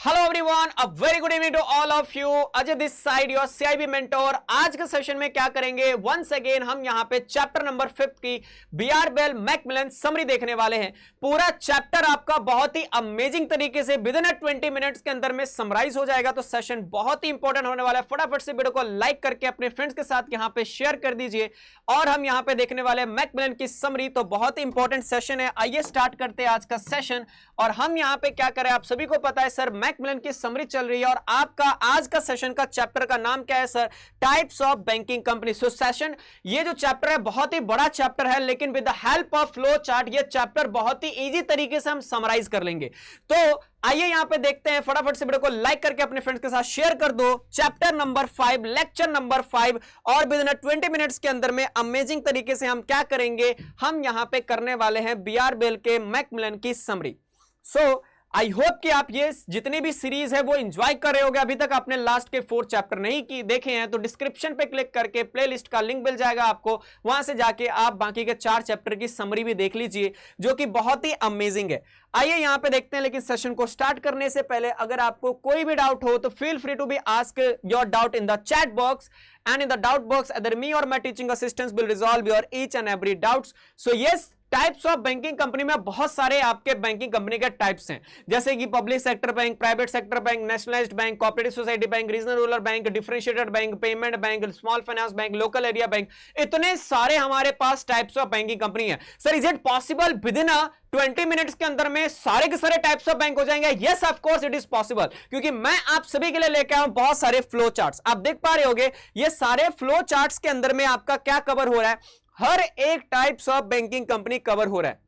Hello everyone, a very good evening to all of you. Ajay this side your CIB mentor. आज के session में क्या करेंगे, once again हम यहां पे चैप्टर नंबर 5 की बीआर बेल मैकमिलन समरी देखने वाले हैं। पूरा चैप्टर आपका बहुत ही अमेजिंग तरीके से विद इन 20 मिनट्स के अंदर में समराइज हो जाएगा। तो सेशन बहुत ही इंपॉर्टेंट होने वाला है। फटाफट से वीडियो को लाइक करके अपने फ्रेंड्स के साथ यहां पे शेयर कर दीजिए। और हम यहां पे देखने वाले मैकमिलन की समरी, तो बहुत ही इंपॉर्टेंट सेशन है। आइए स्टार्ट करते हैं आज का सेशन। और हम यहां पे क्या करें, आप सभी को पता है सर मैकमिलन की समरी चल रही है। और आपका आज का सेशन का चैप्टर का नाम क्या है sir? Types of banking company. So session, ये जो चैप्टर है बहुत ही बड़ा चैप्टर है, लेकिन with the help of flow chart ये चैप्टर बहुत ही इजी तरीके से हम समराइज कर लेंगे। तो आइए यहां पे देखते हैं। फटाफट से वीडियो को लाइक करके अपने फ्रेंड्स के साथ शेयर कर दो। चैप्टर नंबर 5, लेक्चर नंबर 5, और विद इन 20 मिनट्स के अंदर में अमेजिंग तरीके से हम क्या करेंगे, हम यहां पे करने वाले हैं बीआर बेल के मैकमिलन की समरी। सो आई होप कि आप ये जितनी भी सीरीज है वो एंजॉय कर रहे होगे। अभी तक आपने लास्ट के 4 चैप्टर नहीं की देखे हैं तो डिस्क्रिप्शन पे क्लिक करके प्लेलिस्ट का लिंक मिल जाएगा आपको, वहां से जाके आप बाकी के 4 चैप्टर की समरी भी देख लीजिए, जो कि बहुत ही अमेजिंग है। आइए यहां पे देखते हैं। लेकिन सेशन को स्टार्ट करने से पहले अगर आपको कोई भी डाउट हो तो feel free to be ask your doubt in the chat box, and in the doubt box either me or my teaching assistants will resolve your each and every doubts. So yes, types of banking company में बहुत सारे आपके banking company के types हैं, जैसे कि public sector bank, private sector bank, nationalised bank, cooperative society bank, regional rural bank, differentiated bank, payment bank, small finance bank, local area bank. इतने सारे हमारे पास टाइप्स ऑफ बैंकिंग कंपनी है। Sir is it possible with in 20 minutes के अंदर में सारे के सारे टाइप्स ऑफ बैंक हो जाएंगे? Yes of course it is possible, क्योंकि मैं आप सभी के लिए लेके आया हूं बहुत सारे फ्लो चार्ट्स। आप देख पा रहे होगे ये सारे फ्लो चार्ट्स के अंदर में आपका क्या कवर हो रहा है, हर एक types of banking company cover हो रहा है।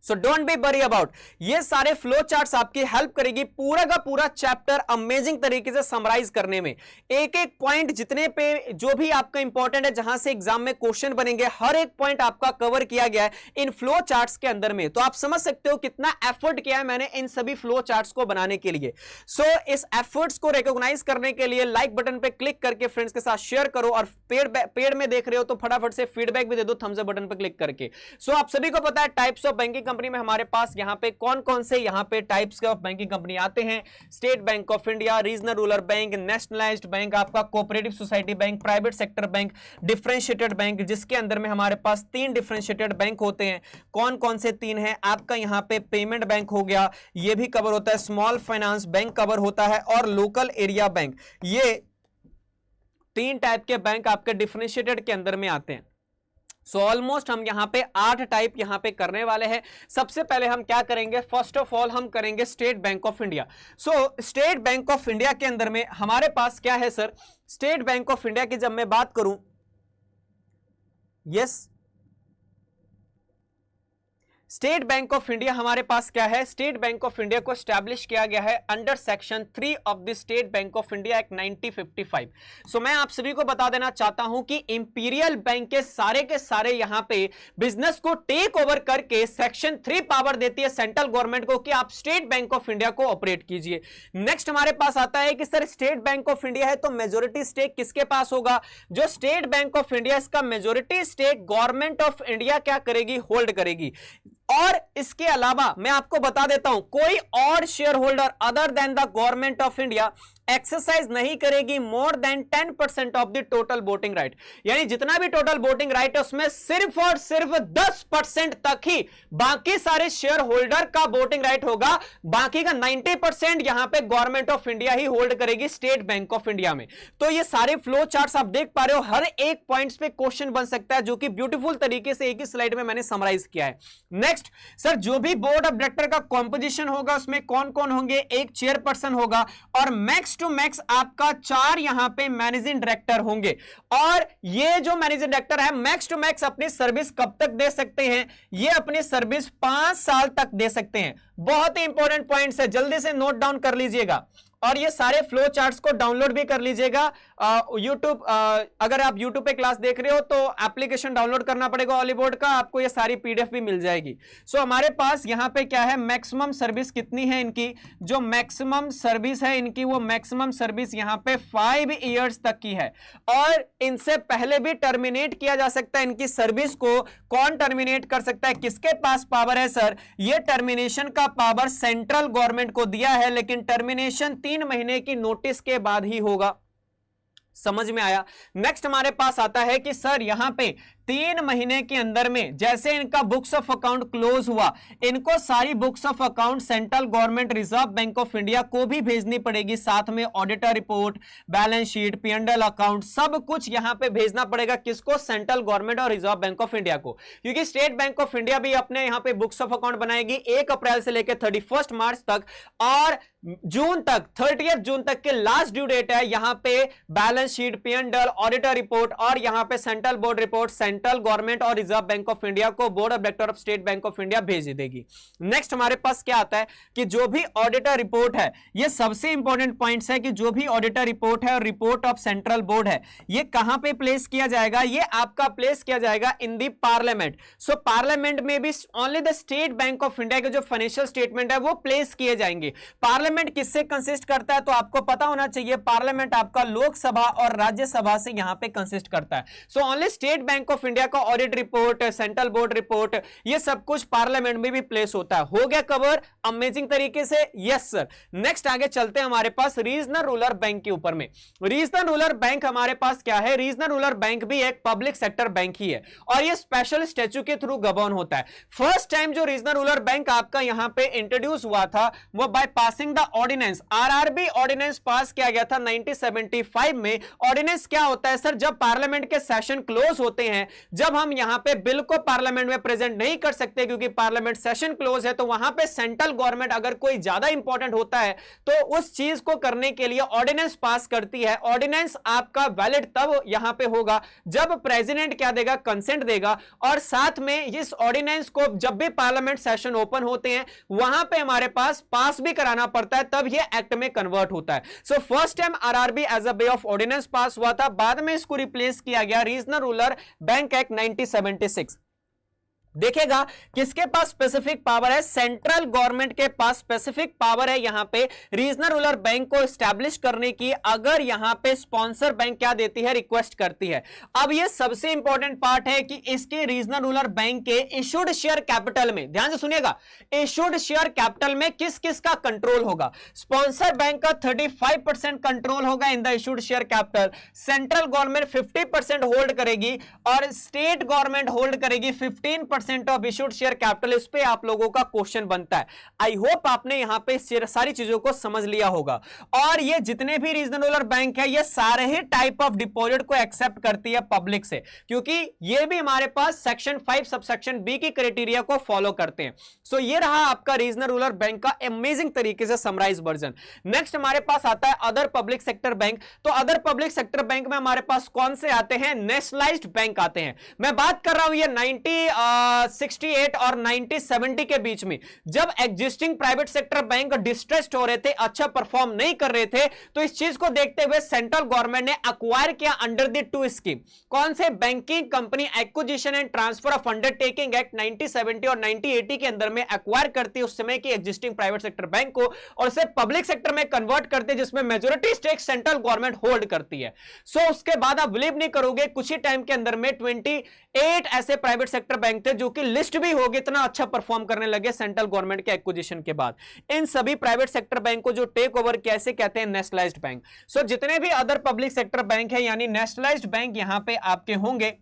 So don't be worry about, ये सारे फ्लो चार्ट्स आपकी हेल्प करेगी पूरा का पूरा चैप्टर अमेजिंग तरीके से समराइज करने में। एक एक पॉइंट जितने पे जो भी आपका इंपॉर्टेंट है, जहां से एग्जाम में क्वेश्चन बनेंगे, हर एक पॉइंट आपका कवर किया गया है इन फ्लो चार्ट्स के अंदर में। तो आप समझ सकते हो कितना एफर्ट किया है मैंने इन सभी फ्लो चार्ट्स को बनाने के लिए। सो इस एफर्ट्स को रिकॉग्नाइज करने के लिए लाइक बटन पे क्लिक करके फ्रेंड्स के साथ शेयर करो, और पेड में देख रहे हो तो फटाफट से फीडबैक भी दे दो थम्स अप बटन पे क्लिक करके। सो आप सभी को पता है टाइप्स ऑफ बैंकिंग कंपनी में हमारे पास यहां पे कौन कौन से यहां पे टाइप्स ऑफ बैंकिंग कंपनी आते हैं। State Bank of India, regional rural bank, nationalised bank, आपका cooperative society bank, private sector bank, differentiated bank, जिसके अंदर में हमारे पास 3 डिफरेंशिएटेड बैंक होते हैं। कौन कौन से 3 हैं? आपका यहां पे पेमेंट बैंक हो गया, ये भी कवर होता है, स्मॉल फाइनेंस बैंक कवर होता है, और लोकल एरिया बैंक। ये 3 टाइप के बैंक आपके डिफरेंशिएटेड के अंदर में आते हैं। सो ऑलमोस्ट हम यहां पे 8 टाइप यहां पे करने वाले हैं। सबसे पहले हम क्या करेंगे, फर्स्ट ऑफ ऑल हम करेंगे state Bank of India. So state Bank of India के अंदर में हमारे पास क्या है sir? State Bank of India की जब मैं बात करूं, yes, state Bank of India हमारे पास क्या है? स्टेट बैंक ऑफ इंडिया को स्टैब्लिश किया गया है under section 3 of the state Bank of India act 1955। सो मैं आप सभी को बता देना चाहता हूं कि इंपीरियल बैंक के सारे यहां पे बिजनेस को टेक ओवर करके सेक्शन 3 पावर देती है सेंट्रल गवर्नमेंट को कि आप स्टेट बैंक ऑफ इंडिया को ऑपरेट कीजिए। नेक्स्ट हमारे पास आता है कि sir State Bank of India है तो मेजोरिटी स्टेक किसके पास होगा? जो स्टेट बैंक ऑफ इंडिया, इसका majority stake government of India क्या करेगी? होल्ड करेगी। और इसके अलावा मैं आपको बता देता हूं, कोई और share holder other than the government of India exercise नहीं करेगी more than 10% of the total voting right. यानी जितना भी टोटल वोटिंग राइट है उसमें सिर्फ और सिर्फ 10% तक ही बाकी सारे शेयर होल्डर का वोटिंग राइट होगा। बाकी का 90% यहां पे government of India he hold करेगी स्टेट बैंक ऑफ इंडिया में। तो ये सारे फ्लो चार्ट्स आप देख पा रहे हो, हर एक पॉइंट्स पे क्वेश्चन बन सकता है, जो कि ब्यूटीफुल तरीके से एक ही स्लाइड में मैंने समराइज किया है। नेक्स्ट सर, जो भी बोर्ड ऑफ डायरेक्टर का कॉम्पोजिशन होगा उसमें कौन कौन होंगे? एक चेयरपर्सन होगा, और मैक्स टू मैक्स आपका 4 यहां पे मैनेजिंग डायरेक्टर होंगे। और ये जो मैनेजिंग डायरेक्टर है मैक्स टू मैक्स अपनी सर्विस कब तक दे सकते हैं? ये अपनी सर्विस 5 साल तक दे सकते हैं। बहुत ही इंपॉर्टेंट पॉइंट्स है, जल्दी से नोट डाउन कर लीजिएगा। और ये सारे फ्लो चार्ट्स को डाउनलोड भी कर लीजिएगा। यूट्यूब अगर आप यूट्यूब पे क्लास देख रहे हो तो एप्लीकेशन डाउनलोड करना पड़ेगा ऑलीबोर्ड का, आपको ये सारी पीडीएफ भी मिल जाएगी। सो हमारे पास यहां पे क्या है, मैक्सिमम सर्विस कितनी है इनकी, जो मैक्सिमम सर्विस है इनकी, वो मैक्सिमम सर्विस यहां पे 5 इयर्स तक की है, और इनसे पहले भी टर्मिनेट किया जा सकता है इनकी सर्विस को। कौन टर्मिनेट कर सकता है, किसके पास पावर है सर, ये टर्मिनेशन का पावर सेंट्रल गवर्नमेंट को दिया है, लेकिन टर्मिनेशन 3 महीने की नोटिस के बाद ही होगा। समझ में आया। नेक्स्ट हमारे पास आता है कि सर यहां पे 3 महीने के अंदर में जैसे इनका बुक्स ऑफ अकाउंट क्लोज हुआ, इनको सारी books of account central government reserve bank of India को भी भेजनी पड़ेगी, साथ में auditor report, balance sheet, P&L account, सब कुछ यहां पे भेजना पड़ेगा। किसको, सेंट्रल गवर्नमेंट और रिजर्व बैंक ऑफ इंडिया को, क्योंकि स्टेट बैंक ऑफ इंडिया भी अपने यहां पे बुक्स ऑफ अकाउंट बनाएगी 1 अप्रैल से लेकर 31 मार्च तक, और जून तक 30 जून तक के लास्ट ड्यू डेट है यहां पे balance sheet, P&L, auditor report, और यहां पे central board report central government और रिजर्व बैंक ऑफ इंडिया को board of director of state Bank of India भेज देगी। नेक्स्ट हमारे पास क्या आता है कि जो भी ऑडिटर रिपोर्ट है, ये सबसे इंपॉर्टेंट पॉइंट्स है कि जो भी ऑडिटर रिपोर्ट है और रिपोर्ट ऑफ सेंट्रल बोर्ड है, ये कहां पे प्लेस किया जाएगा, ये आपका प्लेस किया जाएगा इन दी पार्लियामेंट। सो पार्लियामेंट में भी only the state Bank of India के जो फाइनेंशियल स्टेटमेंट है वो प्लेस किए जाएंगे। पार्लियामेंट किससे कंसिस्ट करता है, तो आपको पता होना चाहिए, पार्लियामेंट आपका लोकसभा और राज्यसभा से यहां पे कंसिस्ट करता है। So only State Bank of India का audit report, central board report, ये सब कुछ पार्लियामेंट में भी प्लेस होता है। हो गया कवर अमेजिंग तरीके से, यस सर। नेक्स्ट आगे चलते हैं हमारे पास रीजनल रूरल बैंक के ऊपर में। रीजनल रूरल बैंक हमारे पास क्या है, रीजनल रूरल बैंक भी एक पब्लिक सेक्टर बैंक ही है, और ये स्पेशल स्टैच्यू के थ्रू गवर्न होता है। फर्स्ट टाइम जो रीजनल रूरल बैंक आपका यहां पे इंट्रोड्यूस हुआ था, वो by passing the ordinance, RRB ordinance pass किया गया था 1975 में। ऑर्डिनेंस क्या होता है सर, जब पार्लियामेंट के सेशन क्लोज होते हैं, जब हम यहां पे बिल को पार्लियामेंट में प्रेजेंट नहीं कर सकते क्योंकि पार्लियामेंट सेशन क्लोज है, तो वहां पे सेंट्रल गवर्नमेंट अगर कोई ज्यादा इंपॉर्टेंट होता है तो उस चीज को करने के लिए ऑर्डिनेंस पास करती है। ऑर्डिनेंस आपका वैलिड तब यहां पे होगा जब प्रेसिडेंट क्या देगा, कंसेंट देगा, और साथ में इस ऑर्डिनेंस को जब भी पार्लियामेंट सेशन ओपन होते हैं वहां पे हमारे पास भी कराना पड़ता है, तब यह एक्ट में कन्वर्ट होता है। So first time RRB as a way of ordinance pass हुआ था, बाद में इसको रिप्लेस किया गया रीजनल रूरल बैंक एक्ट 1976। देखेगा किसके पास स्पेसिफिक पावर है, सेंट्रल गवर्नमेंट के पास स्पेसिफिक पावर है यहां पे रीजनल रूरल बैंक को एस्टैब्लिश करने की, अगर यहां पे स्पॉन्सर बैंक क्या देती है, रिक्वेस्ट करती है। अब ये सबसे इंपॉर्टेंट पार्ट है कि इसके रीजनल रूरल बैंक के इशूड शेयर कैपिटल में, ध्यान से सुनिएगा, इशूड शेयर कैपिटल में किस किस का कंट्रोल होगा। स्पॉन्सर बैंक का 35% कंट्रोल होगा in the issued share capital, central government 50% hold करेगी, और स्टेट गवर्नमेंट होल्ड करेगी 15% ऑफ इशूड शेयर कैपिटल। इस पे आप लोगों का क्वेश्चन बनता है। आई होप आपने यहां पे सारी चीजों को समझ लिया होगा। और ये जितने भी रीजनल रूरल बैंक है, ये सारे ही टाइप ऑफ डिपॉजिट को एक्सेप्ट करती है पब्लिक से, क्योंकि ये भी हमारे पास सेक्शन 5 सबसेक्शन बी की क्राइटेरिया को फॉलो करते हैं। सो ये रहा आपका रीजनल रूरल बैंक का अमेजिंग तरीके से समराइज वर्जन। नेक्स्ट हमारे पास आता है अदर पब्लिक सेक्टर बैंक। तो अदर पब्लिक सेक्टर बैंक में हमारे पास कौन से आते हैं, नेशनलाइज्ड बैंक आते हैं। मैं बात कर रहा हूं ये 1968 और 1970 के बीच में, जब existing private sector bank distressed हो रहे थे, अच्छा परफॉर्म नहीं कर रहे थे, तो इस चीज को देखते हुए सेंट्रल गवर्नमेंट ने अक्वायर किया अंडर द 2 स्कीम। कौन से, banking company acquisition and transfer of undertaking act 1970 और 1980 के अंदर में एक्वायर करती है उस समय की एग्जिस्टिंग प्राइवेट सेक्टर बैंक को, और उसे पब्लिक सेक्टर में कन्वर्ट करते हैं, जिसमें majority stake central government hold करती है। सो उसके बाद आप बिलीव नहीं करोगे, कुछ ही टाइम के अंदर में 28 ऐसे प्राइवेट सेक्टर बैंक थे जो कि लिस्ट भी होगी, इतना अच्छा परफॉर्म करने लगे सेंट्रल गवर्नमेंट के एक्विजिशन के बाद। इन सभी प्राइवेट सेक्टर बैंक को जो टेक ओवर कैसे कहते हैं, नेशनलाइज्ड बैंक। सो जितने भी अदर पब्लिक सेक्टर बैंक है यानी नेशनलाइज्ड बैंक यहां पे आपके होंगे।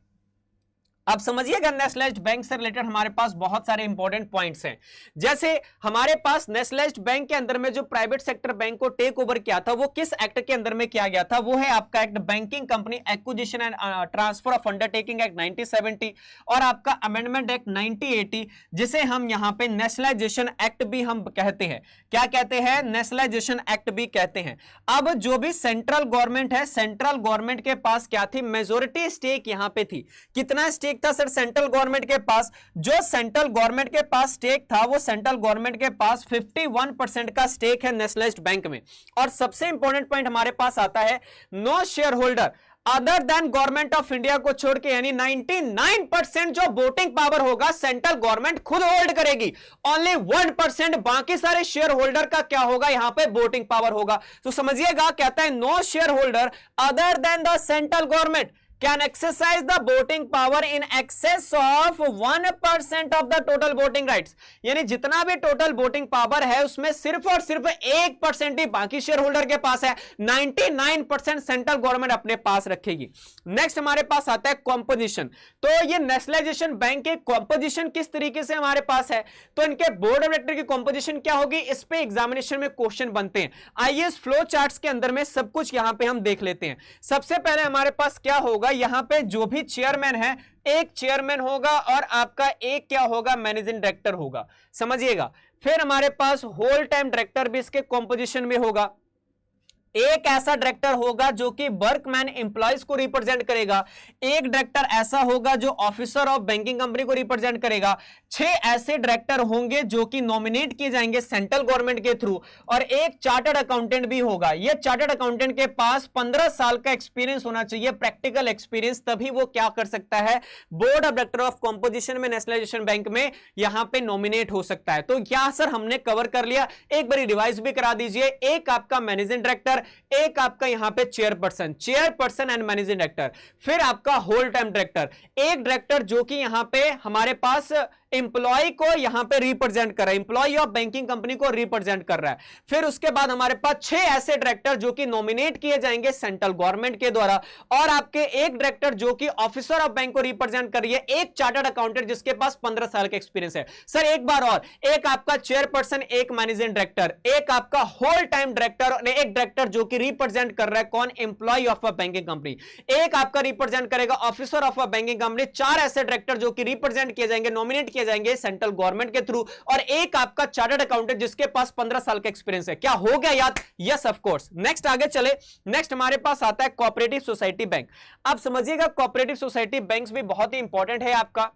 अब समझिएगा, नेशनलाइज्ड बैंक से रिलेटेड हमारे पास बहुत सारे इंपॉर्टेंट पॉइंट्स हैं। जैसे हमारे पास नेशनलाइज्ड बैंक के अंदर में जो प्राइवेट सेक्टर बैंक को टेक ओवर किया था, वो किस एक्ट के अंदर में किया गया था, वो है आपका act banking company acquisition and transfer of undertaking act 1970 और आपका अमेंडमेंट एक्ट 1980, जिसे हम यहां पे नेशनलाइजेशन एक्ट भी हम कहते हैं। क्या कहते हैं, नेशनलाइजेशन एक्ट भी कहते हैं। अब जो भी सेंट्रल गवर्नमेंट है, सेंट्रल गवर्नमेंट के पास क्या थी, मेजोरिटी स्टेक यहां पे थी। कितना स्टेक स्टेक था सर सेंट्रल गवर्नमेंट के पास, जो सेंट्रल गवर्नमेंट के पास स्टेक था वो सेंट्रल गवर्नमेंट के पास 51% का स्टेक है नेशनलाइज्ड बैंक में। और सबसे इंपॉर्टेंट पॉइंट हमारे पास आता है, no share holder other than government of India को छोड़ के, यानी 99% जो वोटिंग पावर होगा सेंट्रल गवर्नमेंट खुद होल्ड करेगी, ओनली 1% बाकी सारे शेयर होल्डर का क्या होगा, यहां पे वोटिंग पावर होगा। तो समझिएगा, कहता है no share holder other than the central government can exercise the voting power in excess of 1% of the total voting rights। यानी जितना भी टोटल वोटिंग पावर है उसमें सिर्फ और सिर्फ 1% ही बाकी शेयर होल्डर के पास है, 99% सेंट्रल गवर्नमेंट अपने पास रखेगी। नेक्स्ट हमारे पास आता है कॉम्पोजिशन। तो ये नेशनलाइजेशन बैंक के कॉम्पोजिशन किस तरीके से हमारे पास है, तो इनके बोर्ड ऑफ डायरेक्टर की कॉम्पोजिशन क्या होगी, इस पे एग्जामिनेशन में क्वेश्चन बनते हैं। आइए इस फ्लो चार्ट्स के अंदर में सब कुछ यहां पे हम देख लेते हैं। सबसे पहले हमारे पास क्या होगा, यहां पे जो भी चेयरमैन है, एक चेयरमैन होगा और आपका एक क्या होगा, मैनेजिंग डायरेक्टर होगा, समझिएगा। फिर हमारे पास होल टाइम डायरेक्टर भी इसके कॉम्पोजिशन में होगा। एक ऐसा डायरेक्टर होगा जो कि वर्कमैन एम्प्लॉयज को रिप्रेजेंट करेगा, एक डायरेक्टर ऐसा होगा जो ऑफिसर ऑफ बैंकिंग कंपनी को रिप्रेजेंट करेगा, 6 ऐसे डायरेक्टर होंगे जो कि नॉमिनेट किए जाएंगे सेंट्रल गवर्नमेंट के थ्रू, और एक चार्टर्ड अकाउंटेंट भी होगा। यह चार्टर्ड अकाउंटेंट के पास 15 साल का एक्सपीरियंस होना चाहिए, प्रैक्टिकल एक्सपीरियंस, तभी वो क्या कर सकता है, board of director of composition में नेशनलाइजेशन बैंक में यहां पे नॉमिनेट हो सकता है। तो क्या सर हमने कवर कर लिया, एक बार रिवाइज भी करा दीजिए। एक आपका मैनेजिंग डायरेक्टर, एक आपका यहां पे चेयरपर्सन एंड मैनेजिंग डायरेक्टर, फिर आपका होल टाइम डायरेक्टर, एक डायरेक्टर जो कि यहां पे हमारे पास एम्प्लॉय को यहां पे रिप्रेजेंट कर रहा है, एम्प्लॉय ऑफ बैंकिंग कंपनी को रिप्रेजेंट कर रहा है। फिर उसके बाद हमारे पास 6 ऐसे डायरेक्टर जो कि नॉमिनेट किए जाएंगे सेंट्रल गवर्नमेंट के द्वारा, और आपके एक डायरेक्टर जो कि ऑफिसर ऑफ बैंक को रिप्रेजेंट कर रही है, एक चार्टर्ड अकाउंटेंट जिसके पास 15 साल का एक्सपीरियंस है। सर एक बार और, एक आपका चेयरपर्सन, एक मैनेजिंग डायरेक्टर, एक आपका होल टाइम डायरेक्टर और एक डायरेक्टर जो कि रिप्रेजेंट कर रहा है कौन, employ of a banking company, एक आपका रिप्रेजेंट करेगा officer of a banking company. 4 ऐसे डायरेक्टर जो कि रिप्रेजेंट किए जाएंगे, नॉमिनेट किए जाएंगे सेंट्रल गवर्नमेंट के थ्रू, और एक आपका चार्टर्ड अकाउंटेंट जिसके पास 15 साल का एक्सपीरियंस है। क्या हो गया याद? Yes of course. नेक्स्ट आगे चले, नेक्स्ट हमारे पास आता है कोऑपरेटिव सोसाइटी बैंक। अब समझिएगा कोऑपरेटिव सोसाइटी बैंक्स भी बहुत ही इंपॉर्टेंट है आपका।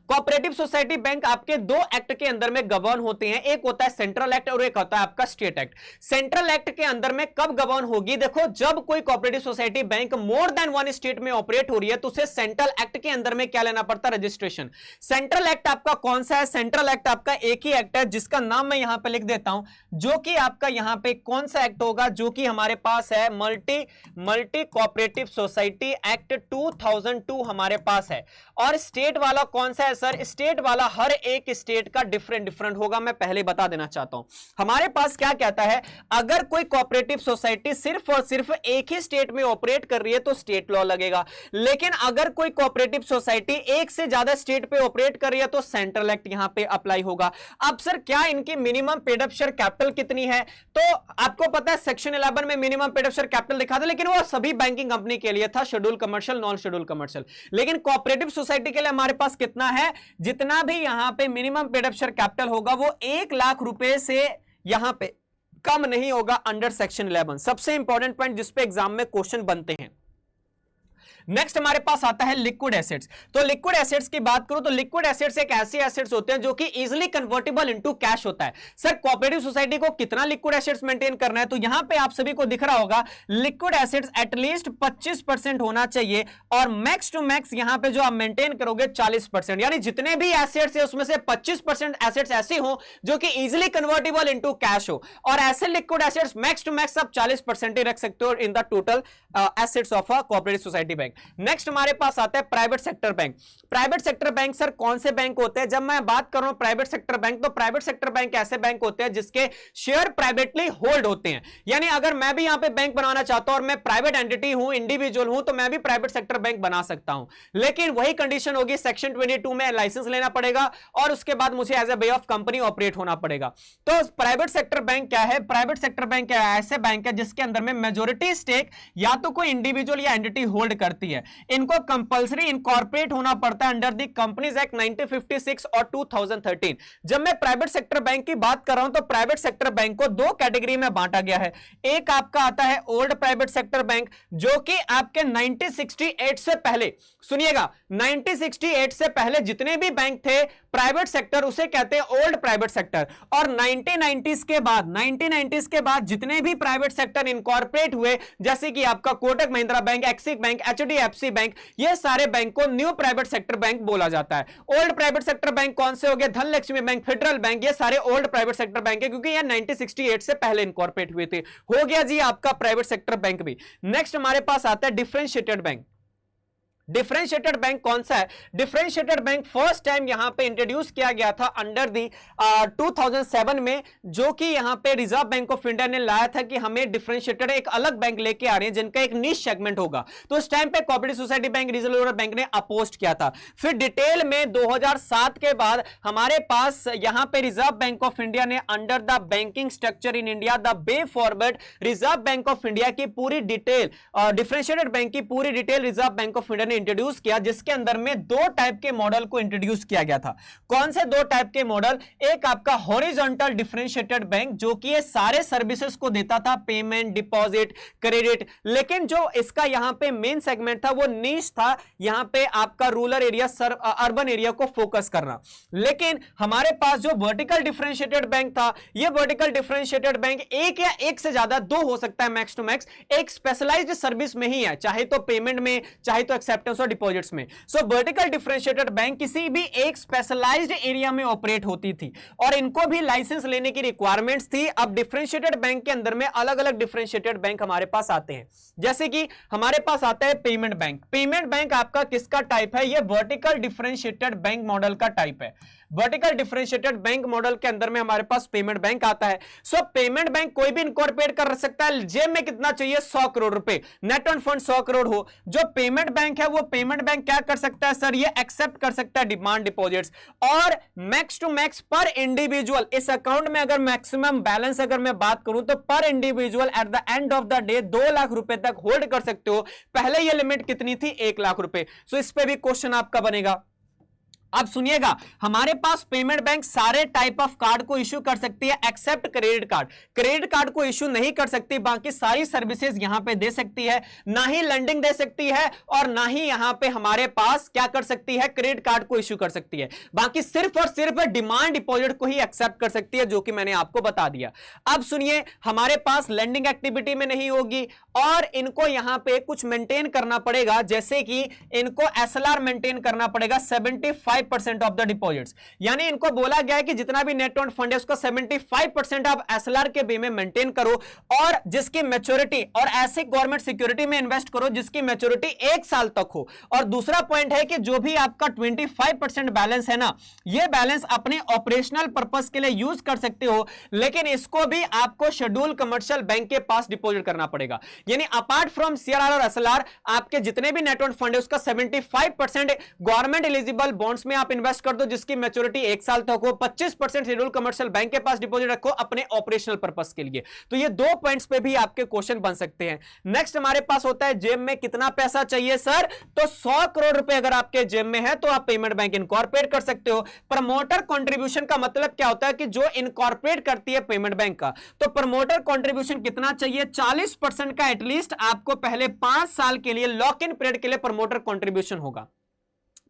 कोऑपरेटिव सोसाइटी बैंक आपके 2 एक्ट के अंदर में गवर्न होते हैं, एक होता है सेंट्रल एक्ट और एक होता है आपका स्टेट एक्ट। सेंट्रल एक्ट के अंदर में कब गवर्न होगी, देखो जब कोई cooperative society bank more than 1 state में ऑपरेट हो रही है तो उसे सेंट्रल एक्ट के अंदर में क्या लेना पड़ता है, रजिस्ट्रेशन। सेंट्रल एक्ट आपका कौन सा है, सेंट्रल एक्ट आपका एक ही एक्ट है जिसका नाम मैं यहां पर लिख देता हूं, जो कि आपका यहां पे कौन सा एक्ट होगा, जो कि हमारे पास है मल्टी कोऑपरेटिव सोसाइटी एक्ट 2002 हमारे पास है। और स्टेट वाला कौन सा है सर, स्टेट वाला हर एक स्टेट का डिफरेंट होगा, मैं पहले बता देना चाहता हूं। हमारे पास क्या कहता है, अगर कोई कोऑपरेटिव सोसाइटी सिर्फ और सिर्फ एक ही स्टेट में ऑपरेट कर रही है तो स्टेट लॉ लगेगा, लेकिन अगर कोई कोऑपरेटिव सोसाइटी एक से ज्यादा स्टेट पे ऑपरेट कर रही है तो सेंट्रल एक्ट यहां पे अप्लाई होगा। अब सर क्या इनकी minimum paid up share capital कितनी है, तो आपको पता है सेक्शन 11 में minimum paid up share capital लिखा था, लेकिन वो सभी बैंकिंग कंपनी के लिए था, schedule commercial, non schedule commercial. लेकिन कोऑपरेटिव सोसाइटी के लिए हमारे पास कितना है, जितना भी यहां पे minimum paid up share capital होगा वो 1 लाख रुपए से यहां पे कम नहीं होगा अंडर सेक्शन 11। सबसे इंपॉर्टेंट पॉइंट जिस पे एग्जाम में क्वेश्चन बनते हैं। नेक्स्ट हमारे पास आता है लिक्विड एसेट्स। तो लिक्विड एसेट्स की बात करूं तो लिक्विड एसेट्स एक ऐसे एसेट्स होते हैं जो कि इजीली कन्वर्टेबल इनटू कैश होता है। सर कोऑपरेटिव सोसाइटी को कितना लिक्विड एसेट्स मेंटेन करना है, तो यहां पे आप सभी को दिख रहा होगा लिक्विड एसेट्स एटलीस्ट 25% होना चाहिए, और मैक्स टू मैक्स यहां पे जो आप मेंटेन करोगे 40%, यानी जितने भी एसेट्स है उसमें से 25% एसेट्स ऐसे हो जो कि इजीली कन्वर्टेबल इनटू कैश हो, और ऐसे liquid assets max to max आप 40% ही रख सकते हो in the total assets of a cooperative society bank. Next हमारे पास आता है private sector bank. Private sector bank sir कौन से बैंक होते हैं, जब मैं बात कर रहा हूं प्राइवेट सेक्टर बैंक, तो प्राइवेट सेक्टर बैंक ऐसे बैंक होते हैं जिसके शेयर प्राइवेटली होल्ड होते हैं। यानी अगर मैं भी यहां पे बैंक बनाना चाहता हूं और मैं प्राइवेट एंटिटी हूं, इंडिविजुअल हूं, तो मैं भी प्राइवेट सेक्टर बैंक बना सकता हूं, लेकिन वही कंडीशन होगी सेक्शन 22 में लाइसेंस लेना पड़ेगा और उसके बाद मुझे as a way of company operate होना पड़ेगा। तो प्राइवेट सेक्टर बैंक क्या है, प्राइवेट सेक्टर बैंक ऐसे बैंक है जिसके अंदर में मेजोरिटी स्टेक या तो कोई इंडिविजुअल या एंटिटी होल्ड करती कंपलसरी है, इनको कंपलसरी इनकॉर्पोरेट होना पड़ता है अंडर द कंपनीज एक्ट 1956 और 2013। जब मैं प्राइवेट सेक्टर बैंक की बात कर रहा हूं तो प्राइवेट सेक्टर बैंक को दो कैटेगरी में बांटा गया है। एक आपका आता है ओल्ड प्राइवेट सेक्टर बैंक, जो कि आपके 1968 से पहले, सुनिएगा, 1968 से पहले जितने भी बैंक थे प्राइवेट सेक्टर, उसे कहते हैं ओल्ड प्राइवेट सेक्टर। और 1990s के बाद जितने भी प्राइवेट सेक्टर इनकॉर्पोरेट हुए, जैसे कि आपका Kotak Mahindra bank, axis bank, HDFC bank, ये सारे बैंक को न्यू प्राइवेट सेक्टर बैंक बोला जाता है। ओल्ड प्राइवेट सेक्टर बैंक कौन से हो गए? धनलक्ष्मी बैंक, फेडरल बैंक, ये सारे ओल्ड प्राइवेट सेक्टर बैंक है, क्योंकि ये 1968 से पहले इनकॉर्पोरेट हुए थे। हो गया जी आपका प्राइवेट सेक्टर बैंक भी। नेक्स्ट हमारे पास आता है डिफरेंशिएटेड बैंक। डिफरेंशिएटेड बैंक कौन सा है? डिफरेंशिएटेड बैंक फर्स्ट टाइम यहां पे इंट्रोड्यूस किया गया था अंडर दी 2007 में, जो कि यहां पे रिजर्व बैंक ऑफ इंडिया ने लाया था कि हमें डिफरेंशिएटेड एक अलग बैंक लेके आ रहे हैं जिनका एक निश सेगमेंट होगा। तो उस टाइम पे cooperative society bank, regional rural bank ने अपोज किया था। फिर डिटेल में 2007 के बाद हमारे पास यहां पे रिजर्व बैंक ऑफ इंडिया ने under the banking structure in India the way forward, reserve bank of India की पूरी डिटेल, डिफरेंशिएटेड बैंक की पूरी detail reserve bank of India ने इंट्रोड्यूस किया, जिसके अंदर में दो टाइप के मॉडल को इंट्रोड्यूस किया गया था। कौन से दो टाइप के मॉडल? एक आपका हॉरिजॉन्टल डिफरेंशिएटेड बैंक, जो कि ये सारे सर्विसेज को देता था, पेमेंट, डिपॉजिट, क्रेडिट, लेकिन जो इसका यहां पे मेन सेगमेंट था वो नीश था, यहां पे आपका रूरल एरिया, अर्बन एरिया को फोकस करना। लेकिन हमारे पास जो वर्टिकल डिफरेंशिएटेड बैंक था, ये वर्टिकल डिफरेंशिएटेड बैंक एक या एक से ज्यादा, दो हो सकता है मैक्स टू मैक्स, एक स्पेशलाइज्ड सर्विस में ही है, चाहे तो पेमेंट में, चाहे तो एक्सेप्टेंस और डिपॉजिट्स में। सो वर्टिकल डिफरेंशिएटेड बैंक किसी भी एक स्पेशलाइज्ड एरिया में ऑपरेट होती थी और इनको भी लाइसेंस लेने की रिक्वायरमेंट्स थी। अब डिफरेंशिएटेड बैंक के अंदर में अलग अलग डिफरेंशिएटेड बैंक हमारे पास आते हैं, जैसे कि हमारे पास आता है पेमेंट बैंक। पेमेंट बैंक आपका किसका टाइप है? ये वर्टिकल डिफरेंशिएटेड बैंक मॉडल का टाइप है। वर्टिकल डिफरेंशिएटेड बैंक मॉडल के अंदर में हमारे पास पेमेंट बैंक आता है। सो पेमेंट बैंक कोई भी इनकॉर्पोरेट कर सकता है। जेब में कितना चाहिए? 100 करोड़ रुपए, नेट ऑन फंड 100 करोड़ हो। जो पेमेंट बैंक है वो पेमेंट बैंक क्या कर सकता है सर? ये एक्सेप्ट कर सकता है डिमांड डिपॉजिट्स, और मैक्स टू मैक्स पर इंडिविजुअल इस अकाउंट में अगर मैक्सिमम बैलेंस अगर मैं बात करूं तो पर individual at the end of the day 2 lakh रुपए तक होल्ड कर सकते हो। पहले ये लिमिट कितनी थी? 1 लाख रुपए। सो इस पे भी क्वेश्चन आपका बनेगा। अब सुनिएगा, हमारे पास पेमेंट बैंक सारे टाइप ऑफ कार्ड को इश्यू कर सकती है except credit card. Credit card को इश्यू नहीं कर सकती, बाकी सारी सर्विसेज यहां पे दे सकती है, ना ही लेंडिंग दे सकती है और ना ही यहां पे हमारे पास क्या कर सकती है? क्रेडिट कार्ड को इश्यू कर सकती है। बाकी सिर्फ और सिर्फ डिमांड डिपॉजिट को ही एक्सेप्ट कर सकती है, जो कि मैंने आपको बता दिया। अब सुनिए, हमारे पास लेंडिंग एक्टिविटी में नहीं होगी और इनको यहां पे कुछ मेंटेन करना पड़ेगा, जैसे कि इनको एसएलआर मेंटेन करना पड़ेगा 75% ऑफ द डिपॉजिट्स। यानी इनको बोला गया है कि जितना भी नेट ऑन फंड है उसका 75% आप एसएलआर के बे में मेंटेन करो, और जिसकी मैच्योरिटी, और ऐसे गवर्नमेंट सिक्योरिटी में इन्वेस्ट करो जिसकी मैच्योरिटी 1 साल तक हो। और दूसरा पॉइंट है कि जो भी आपका 25% बैलेंस है ना, यह बैलेंस अपने ऑपरेशनल पर्पस के लिए यूज कर सकते हो, लेकिन इसको भी आपको शेड्यूल कमर्शियल बैंक के पास डिपॉजिट करना पड़ेगा। यानी अपार्ट फ्रॉम सीआरआर और एसएलआर, आपके जितने भी नेट ऑन फंड है उसका 75% गवर्नमेंट एलिजिबल बॉन्ड्स में आप इन्वेस्ट कर दो जिसकी मैच्योरिटी 1 साल तक हो। 25% शेड्यूल कमर्शियल बैंक के पास डिपॉजिट रखो अपने ऑपरेशनल पर्पस के लिए। तो ये 2 पॉइंट्स पे भी आपके क्वेश्चन बन सकते हैं। नेक्स्ट हमारे पास होता है जेब में कितना पैसा चाहिए सर? तो 100 करोड़ रुपए अगर आपके जेब में है तो आप पेमेंट बैंक इनकॉर्पोरेट कर सकते हो। प्रमोटर कंट्रीब्यूशन का मतलब क्या होता है कि जो इनकॉर्पोरेट करती है पेमेंट बैंक का, तो प्रमोटर कंट्रीब्यूशन कितना चाहिए? 40% का एटलीस्ट आपको पहले 5 साल के लिए लॉक इन पीरियड के लिए प्रमोटर कंट्रीब्यूशन होगा।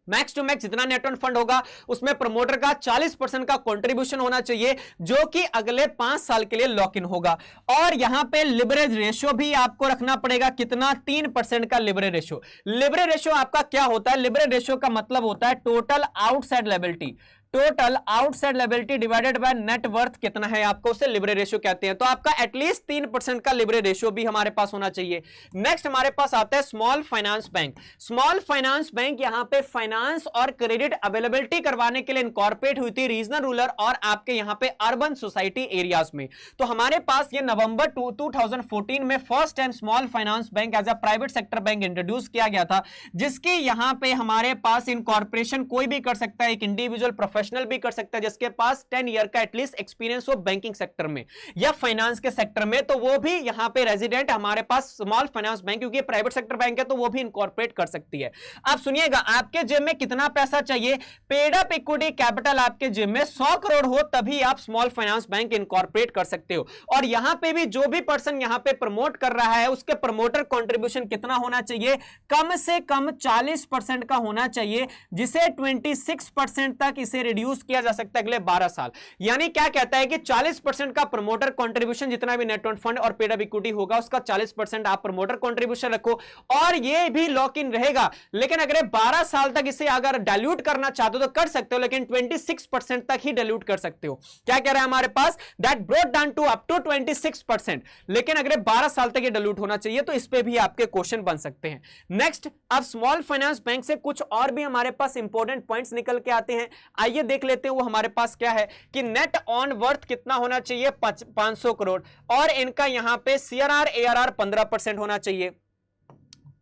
मैक्स टू मैक्स जितना नेट ऑन फंड होगा उसमें प्रमोटर का 40% का कंट्रीब्यूशन होना चाहिए, जो कि अगले 5 साल के लिए लॉक इन होगा। और यहां पे लिवरेज रेशियो भी आपको रखना पड़ेगा, कितना? 3% का लिवरेज रेशियो। लिवरेज रेशियो आपका क्या होता है? लिवरेज रेशियो का मतलब होता है total outside liability, total outside liability divided by net worth कितना है आपको, उसे लिवरेज रेशियो कहते हैं। तो आपका एटलीस्ट 3% का लिवरेज रेशियो भी हमारे पास होना चाहिए। नेक्स्ट हमारे पास आता है small finance bank. Small finance bank यहां पे फाइनेंस और क्रेडिट अवेलेबिलिटी करवाने के लिए इनकॉर्पोरेट हुई थी रीजनल रूरल और आपके यहां पे अर्बन सोसाइटी एरियाज में। तो हमारे पास ये नवंबर 2014 में first time small finance bank as a private sector bank introduce किया गया था, जिसकी यहां पे हमारे पास इनकॉर्पोरेशन कोई भी कर सकता है, एक इंडिविजुअल, प्रोफेशनल प्रोफेशनल भी कर सकता है जिसके पास 10 ईयर का एटलीस्ट एक्सपीरियंस हो बैंकिंग सेक्टर में या फाइनेंस के सेक्टर में, तो वो भी यहां पे रेजिडेंट हमारे पास स्मॉल फाइनेंस बैंक, क्योंकि प्राइवेट सेक्टर बैंक है तो वो भी इनकॉर्पोरेट कर सकती है। आप सुनिएगा, आपके जेब में कितना पैसा चाहिए? पेड अप इक्विटी कैपिटल आपके जेब में 100 करोड़ हो तभी आप स्मॉल फाइनेंस बैंक इनकॉर्पोरेट कर सकते हो। और यहां पे भी जो भी पर्सन यहां पे प्रमोट कर रहा है उसके प्रमोटर कंट्रीब्यूशन कितना होना चाहिए? कम से कम 40% का होना चाहिए, जिसे 26% तक इसे रिड्यूस किया जा सकता है अगले 12 साल। यानी क्या कहता है कि 40% का प्रमोटर कंट्रीब्यूशन, जितना भी नेट फंड और पेड अप इक्विटी होगा उसका 40% आप प्रमोटर कंट्रीब्यूशन रखो, और ये भी लॉक इन रहेगा। लेकिन अगर 12 साल तक इसे अगर डाइल्यूट करना चाहते हो तो कर सकते हो, लेकिन 26% तक ही डाइल्यूट कर सकते हो। क्या कह रहा है हमारे पास? That brought down to up to 26%, लेकिन अगर 12 साल तक ये डाइल्यूट होना चाहिए, तो इस पे भी आपके क्वेश्चन बन सकते हैं। नेक्स्ट, अब स्मॉल फाइनेंस बैंक से कुछ और भी हमारे पास इंपॉर्टेंट पॉइंट्स निकल के आते हैं। आइए देख लेते हैं वो हमारे पास क्या है कि नेट ऑन वर्थ कितना होना चाहिए? 500 करोड़, और इनका यहां पे सीआरआर एआरआर 15% होना चाहिए।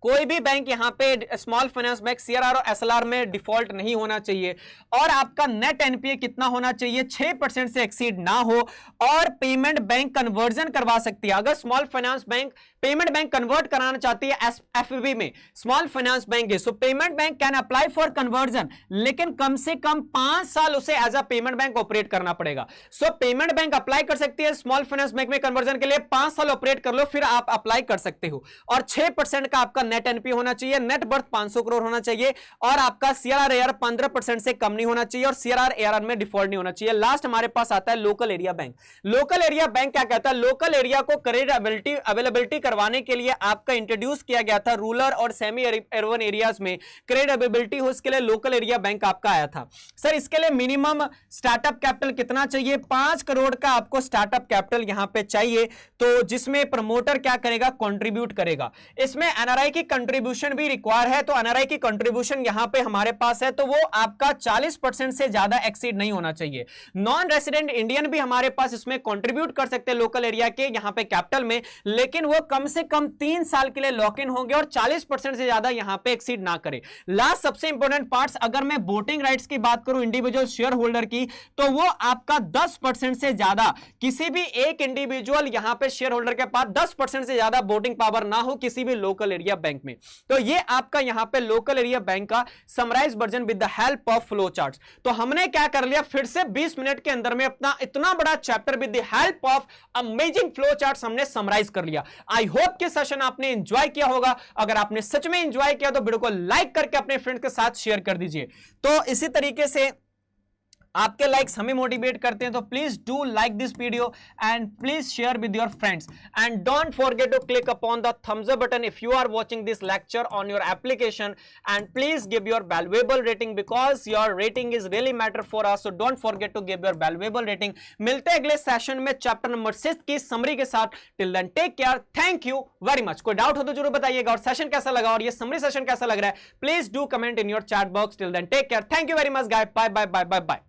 कोई भी बैंक यहां पे स्मॉल फाइनेंस बैंक सीआरआर और एसएलआर में डिफॉल्ट नहीं होना चाहिए, और आपका नेट एनपीए कितना होना चाहिए? 6% से एक्सीड ना हो, और पेमेंट बैंक कन्वर्जन करवा सकती है। अगर small finance bank payment bank convert कराना चाहती है एफबी में, स्मॉल फाइनेंस बैंक है, so payment bank can apply for conversion, लेकिन कम से कम 5 साल उसे as a payment bank operate करना पड़ेगा। सो पेमेंट बैंक अप्लाई कर सकती है स्मॉल फाइनेंस बैंक में कन्वर्जन के लिए, 5 साल ऑपरेट कर लो फिर आप अप्लाई कर सकते हो। और 6% का आपका नेट एनपीए होना चाहिए, नेट वर्थ 500 करोड़ होना चाहिए, और आपका सीआरआर एआर 15% से कम नहीं होना चाहिए, और सीआरआर एआरआर में डिफॉल्ट नहीं होना चाहिए। लास्ट हमारे पास आता है local area bank. Local area bank क्या कहता है? लोकल एरिया को क्रेडिट अवेलेबिलिटी करवाने के लिए आपका इंट्रोड्यूस किया गया था रूरल और सेमी अर्बन एरियाज में क्रेडिट अवेलेबिलिटी हो, इसके लिए लोकल एरिया बैंक आपका आया था। सर इसके लिए मिनिमम स्टार्टअप कैपिटल कितना चाहिए? 5 करोड़ का आपको स्टार्टअप कैपिटल यहां पे चाहिए, तो जिसमें प्रमोटर क्या करेगा? कंट्रीब्यूट करेगा। इसमें एनआरआई की कंट्रीब्यूशन भी रिक्वायर है, तो एनआरआई की कंट्रीब्यूशन यहां पे हमारे पास है, तो वो आपका 40% से ज्यादा एक्सीड नहीं होना चाहिए। नॉन रेसिडेंट इंडियन भी हमारे पास इसमें कंट्रीब्यूट कर सकते हैं लोकल एरिया के यहां पे कैपिटल में, लेकिन वो कम से कम 3 साल के लिए लॉक इन होंगे और 40% से ज्यादा यहां पे एक्सीड ना करे। लास्ट सबसे इंपॉर्टेंट पार्ट्स, अगर मैं वोटिंग राइट्स की बात करूं इंडिविजुअल शेयर होल्डर की, तो वो आपका 10% से ज्यादा, किसी भी एक इंडिविजुअल यहां पे शेयर होल्डर के पास 10% से ज्यादा वोटिंग पावर ना हो किसी भी लोकल एरिया बैंक में। तो ये आपका यहां पे लोकल एरिया बैंक का summarise version with the help of flow charts. तो हमने क्या कर लिया, फिर से 20 मिनट के अंदर में अपना इतना बड़ा chapter with the help of amazing flow charts हमने समराइज कर लिया। आई होप कि सेशन आपने एंजॉय किया होगा। अगर आपने सच में एंजॉय किया तो वीडियो को लाइक करके अपने फ्रेंड्स के साथ शेयर कर दीजिए। तो इसी तरीके से आपके लाइक्स हमें मोटिवेट करते हैं, तो please do like this video and please share with your friends and don't forget to click upon the thumbs up button if you are watching this lecture on your application, and please give your valuable rating because your rating is really matter for us, so don't forget to give your valuable rating. मिलते हैं अगले session में chapter number 6 की summary के साथ। Till then take care, thank you very much. कोई doubt हो तो जरूर बताइएगा, और सेशन कैसा लगा और ये समरी सेशन कैसा लग रहा है please do comment in your chat box. Till then take care, thank you very much guys, bye bye bye bye bye.